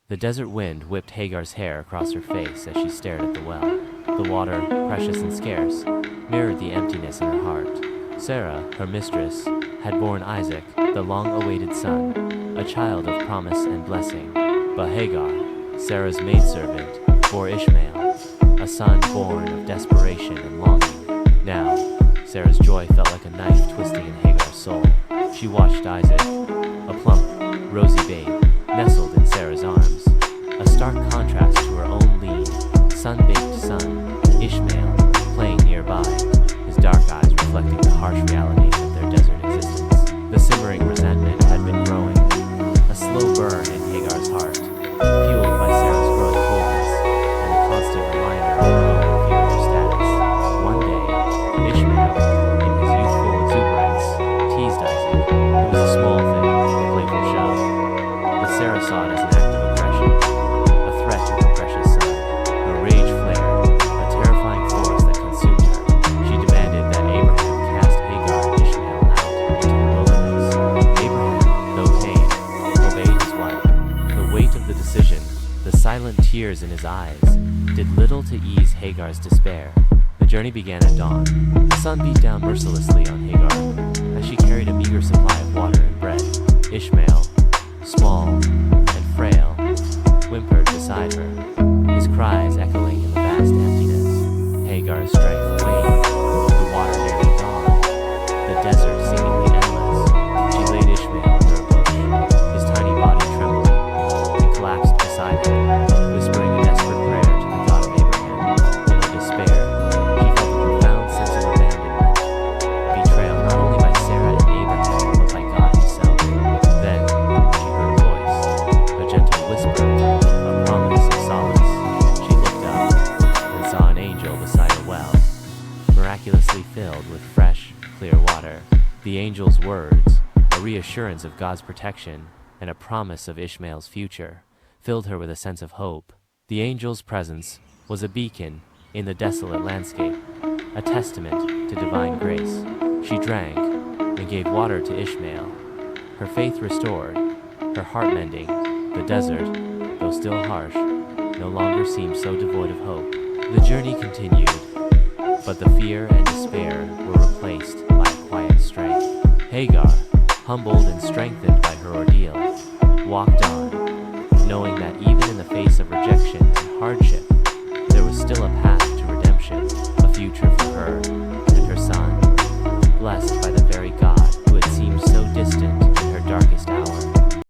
The desert wind whipped Hagar's hair across her face as she stared at the well. The water, precious and scarce, mirrored the emptiness in her heart. Sarah, her mistress, had borne Isaac, the long-awaited son, a child of promise and blessing. But Hagar, Sarah's maidservant, bore Ishmael, a son born of desperation and longing. Now, Sarah's joy felt like a knife twisting in Hagar's soul. She watched Isaac, a plump, rosy babe, nestled in Sarah's arms, a stark contrast to her own lean, sun-baked son, Ishmael, playing nearby, his dark eyes reflecting the harsh realities of their desert existence. The simmering resentment had been growing, a slow burn in Hagar's heart, fueled by Sarah's growing coldness and the constant reminder of her own inferior status. One day, Ishmael, in his youthful exuberance, teased Isaac. It was a small thing, a playful show, but Sarah saw it as an act of aggression, a threat to her precious son. Her rage flared, a terrifying force that consumed her. She demanded that Abraham cast Hagar and Ishmael out into the wilderness. Abraham, though pained, obeyed his wife. The weight of the decision, the silent tears in his eyes, did little to ease Hagar's despair. The journey began at dawn. The sun beat down mercilessly on Hagar as she carried a meager supply of water and bread. Ishmael, small and frail, whimpered beside her, his cries echoing in the vast emptiness. Hagar's strength waned, the water nearly gone, the desert seemingly endless. She laid Ishmael under a bush, his tiny body trembling, and collapsed beside him, whispering a desperate prayer to the God of Abraham. In her despair, she felt a profound sense of abandonment, betrayal not only by Sarah and Abraham, but by God himself. Then, she heard a voice, a gentle whisper, a promise of solace. She looked up and saw an angel beside a well, miraculously filled with fresh, clear water. The angel's words, a reassurance of God's protection and a promise of Ishmael's future, filled her with a sense of hope. The angel's presence was a beacon in the desolate landscape, a testament to divine grace. She drank and gave water to Ishmael, her faith restored, her heart mending. The desert, though still harsh, no longer seemed so devoid of hope. The journey continued, but the fear and despair were replaced by a quiet strength. Hagar, humbled and strengthened by her ordeal, walked on, knowing that even in the face of rejection and hardship, there was still a path to redemption, a future for her and her son, blessed by the very